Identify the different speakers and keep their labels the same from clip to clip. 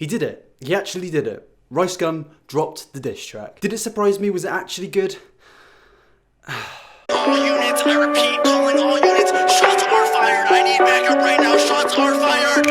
Speaker 1: He did it. He actually did it. Ricegum dropped the diss track. Did it surprise me? Was it actually good?
Speaker 2: All units, I repeat, calling all units. Shots are fired. I need backup right now. Shots are fired.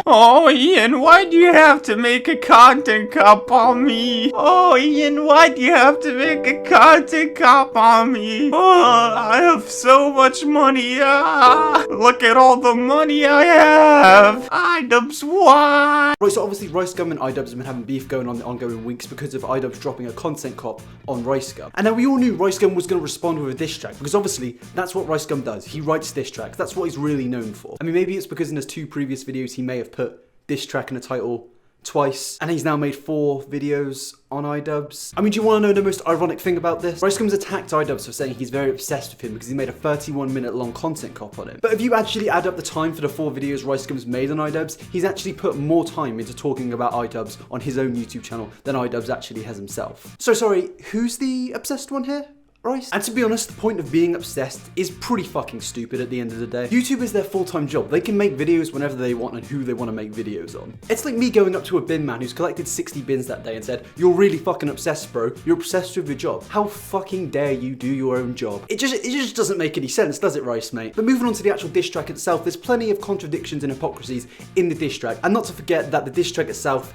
Speaker 3: Oh, Ian, why do you have to make a content cop on me? Oh, Ian, why do you have to make a content cop on me? Oh, I have so much money. Look at all the money I have. iDubbbz, why?
Speaker 1: Right, so obviously Ricegum and iDubbbz have been having beef going on the ongoing weeks because of iDubbbz dropping a content cop on Ricegum. And now we all knew Ricegum was going to respond with a diss track because obviously that's what Ricegum does. He writes diss tracks. That's what he's really known for. I mean, maybe it's because in his 2 previous videos he may have put diss track in the title twice, and he's now made 4 videos on iDubbbz. I mean, do you want to know the most ironic thing about this? Ricegum's attacked iDubbbz for saying he's very obsessed with him because he made a 31-minute long content cop on him. But if you actually add up the time for the 4 videos Ricegum's made on iDubbbz, he's actually put more time into talking about iDubbbz on his own YouTube channel than iDubbbz actually has himself. So sorry, who's the obsessed one here? Rice? And to be honest, the point of being obsessed is pretty fucking stupid at the end of the day. YouTube is their full-time job. They can make videos whenever they want and who they want to make videos on. It's like me going up to a bin man who's collected 60 bins that day and said, "You're really fucking obsessed, bro. You're obsessed with your job. How fucking dare you do your own job?" It just doesn't make any sense, does it, Rice, mate? But moving on to the actual diss track itself, there's plenty of contradictions and hypocrisies in the diss track. And not to forget that the diss track itself,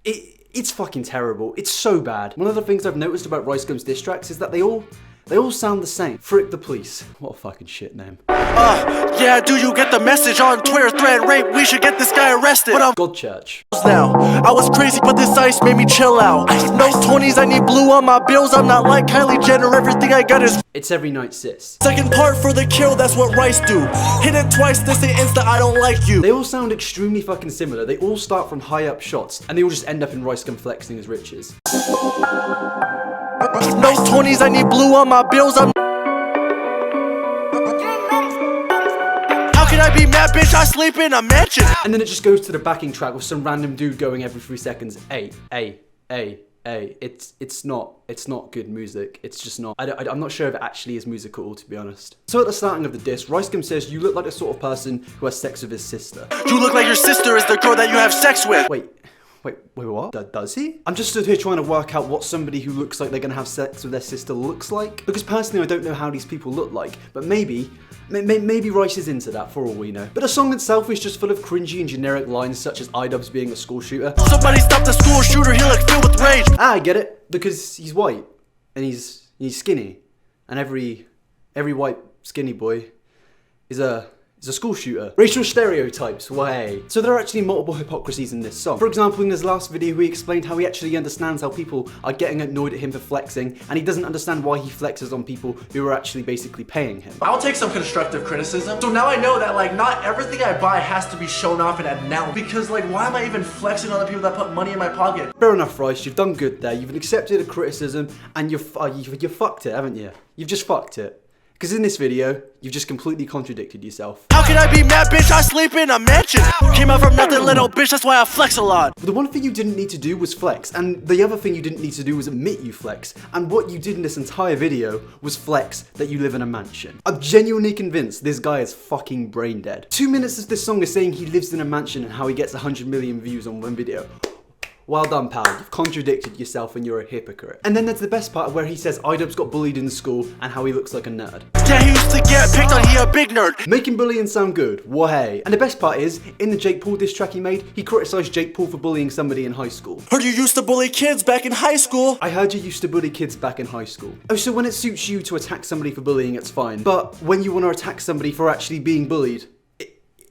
Speaker 1: it's fucking terrible. It's so bad. One of the things I've noticed about Ricegum's diss tracks is that they all sound the same. Frick the Police. What a fucking shit name.
Speaker 2: Yeah, do you get the message on Twitter? Threat rape, we should get this guy arrested. But I'm
Speaker 1: Godchurch.
Speaker 2: now. I was crazy, but this ice made me chill out. No 20s, I need blue on my bills. I'm not like Kylie Jenner, everything I got is.
Speaker 1: It's Every Night Sis.
Speaker 2: Second part for the kill, that's what Rice do. Hit it twice, this ain't insta, I don't like you.
Speaker 1: They all sound extremely fucking similar. They all start from high up shots, and they all just end up in Ricegum flexing his riches.
Speaker 2: No 20s, I need blue on my bills. How can I be mad, bitch? I sleep in a mansion.
Speaker 1: And then it just goes to the backing track with some random dude going every 3 seconds. Hey. It's not good music. It's just not. I'm not sure if it actually is music at all, to be honest. So at the starting of the diss, Ricegum says, "You look like the sort of person who has sex with his sister."
Speaker 2: You look like your sister is the girl that you have sex with.
Speaker 1: Wait, what? Does he? I'm just stood here trying to work out what somebody who looks like they're gonna have sex with their sister looks like. Because personally, I don't know how these people look like, but maybe Rice is into that for all we know. But the song itself is just full of cringy and generic lines such as iDubbbz being a school shooter.
Speaker 2: Somebody stop the school shooter, he look filled with rage.
Speaker 1: I get it, because he's white, and he's skinny, and every white skinny boy is a school shooter. Racial stereotypes, way. So there are actually multiple hypocrisies in this song. For example, in his last video, he explained how he actually understands how people are getting annoyed at him for flexing, and he doesn't understand why he flexes on people who are actually basically paying him.
Speaker 4: I'll take some constructive criticism. So now I know that like not everything I buy has to be shown off and announced, because like why am I even flexing on the people that put money in my pocket?
Speaker 1: Fair enough, Rice, you've done good there. You've accepted a criticism, and you fucked it, haven't you? You've just fucked it. Because in this video, you've just completely contradicted yourself.
Speaker 2: How can I be mad, bitch? I sleep in a mansion. Came out from nothing, little bitch, that's why I flex a lot.
Speaker 1: But the one thing you didn't need to do was flex, and the other thing you didn't need to do was admit you flex. And what you did in this entire video was flex that you live in a mansion. I'm genuinely convinced this guy is fucking brain dead. 2 minutes of this song is saying he lives in a mansion and how he gets 100 million views on one video. Well done, pal. You've contradicted yourself and you're a hypocrite. And then there's the best part where he says iDubbbz got bullied in school and how he looks like a nerd.
Speaker 2: Yeah, he used to get picked on, he a big nerd.
Speaker 1: Making bullying sound good. Wahey. And the best part is, in the Jake Paul diss track he made, he criticized Jake Paul for bullying somebody in high school.
Speaker 2: Heard you used to bully kids back in high school.
Speaker 1: I heard you used to bully kids back in high school. Oh, so when it suits you to attack somebody for bullying, it's fine. But when you want to attack somebody for actually being bullied,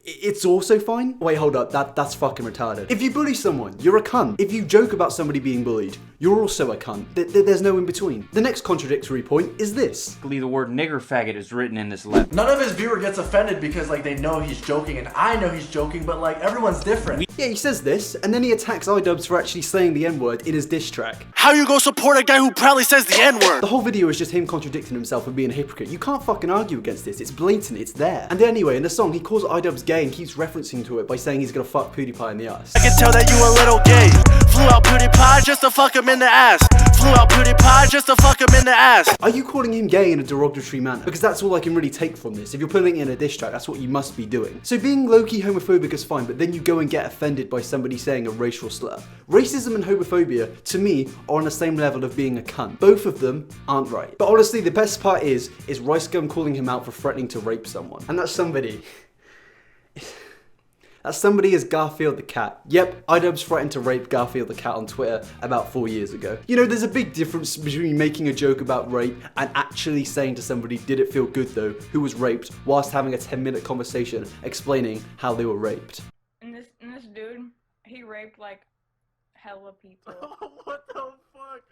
Speaker 1: it's also fine? Wait, hold up, that's fucking retarded. If you bully someone, you're a cunt. If you joke about somebody being bullied, you're also a cunt. There's no in between. The next contradictory point is this.
Speaker 3: The word nigger faggot is written in this letter.
Speaker 4: None of his viewer gets offended because like they know he's joking and I know he's joking, but like everyone's different.
Speaker 1: Yeah, he says this, and then he attacks iDubbbz for actually saying the N-word in his diss track.
Speaker 2: How you go support a guy who proudly says the N-word?
Speaker 1: The whole video is just him contradicting himself and being a hypocrite. You can't fucking argue against this. It's blatant, it's there. And anyway, in the song, he calls iDubbbz gay and keeps referencing to it by saying he's gonna fuck PewDiePie in the ass.
Speaker 2: I can tell that you a little gay. Flew out PewDiePie just to fuck him in the ass. flew out PewDiePie just to fuck him in the ass.
Speaker 1: Are you calling him gay in a derogatory manner? Because that's all I can really take from this. If you're putting it in a diss track, that's what you must be doing. So being low-key homophobic is fine, but then you go and get offended by somebody saying a racial slur. Racism and homophobia, to me, are on the same level of being a cunt. Both of them aren't right. But honestly, the best part is Ricegum calling him out for threatening to rape someone. And that's somebody. As somebody is Garfield the cat. Yep, iDubbbz threatened to rape Garfield the cat on Twitter about 4 years ago. You know, there's a big difference between making a joke about rape and actually saying to somebody, did it feel good though, who was raped, whilst having a 10-minute conversation explaining how they were raped.
Speaker 5: And this dude, he raped like hella people.
Speaker 2: What the fuck?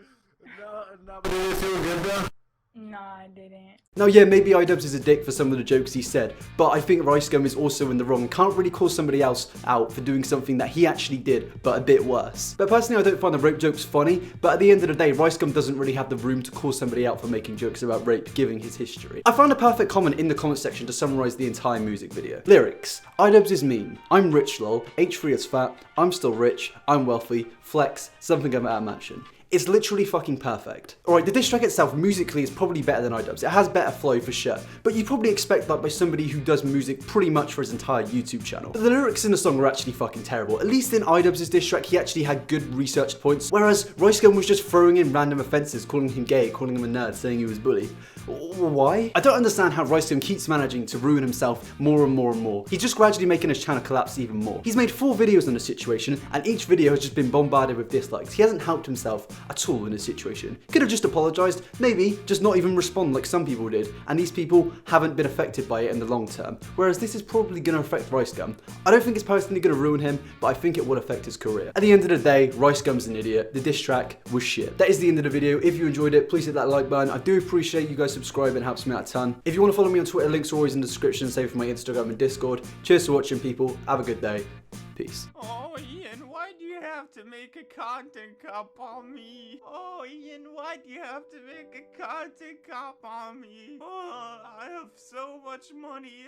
Speaker 2: No, but did it feel good though?
Speaker 5: Nah, I didn't.
Speaker 1: Now yeah, maybe iDubbbz is a dick for some of the jokes he said, but I think Ricegum is also in the wrong. Can't really call somebody else out for doing something that he actually did, but a bit worse. But personally, I don't find the rape jokes funny, but at the end of the day, Ricegum doesn't really have the room to call somebody out for making jokes about rape, given his history. I found a perfect comment in the comment section to summarize the entire music video. Lyrics: iDubbbz is mean. I'm rich lol. H3 is fat. I'm still rich. I'm wealthy. Flex. Something about a mansion. It's literally fucking perfect. Alright, the diss track itself musically is probably better than iDubbbz. It has better flow for sure, but you'd probably expect that by somebody who does music pretty much for his entire YouTube channel. But the lyrics in the song are actually fucking terrible. At least in iDubbbz's diss track, he actually had good researched points, whereas Ricegum was just throwing in random offenses, calling him gay, calling him a nerd, saying he was bully. Why? I don't understand how Ricegum keeps managing to ruin himself more and more and more. He's just gradually making his channel collapse even more. He's made 4 videos on the situation, and each video has just been bombarded with dislikes. He hasn't helped himself at all in this situation. Could have just apologized, maybe just not even respond like some people did, and these people haven't been affected by it in the long term. Whereas this is probably going to affect Ricegum. I don't think it's personally going to ruin him, but I think it will affect his career. At the end of the day, Ricegum's an idiot. The diss track was shit. That is the end of the video. If you enjoyed it, please hit that like button. I do appreciate you guys subscribing, it helps me out a ton. If you want to follow me on Twitter, links are always in the description, same for my Instagram and Discord. Cheers for watching, people. Have a good day. Peace.
Speaker 3: Oh, Ian, why do you have to make a content cop on me? Oh, Ian, why do you have to make a content cop on me? Oh, I have so much money.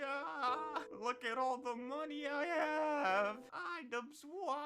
Speaker 3: Look at all the money I have. iDubbbz, why?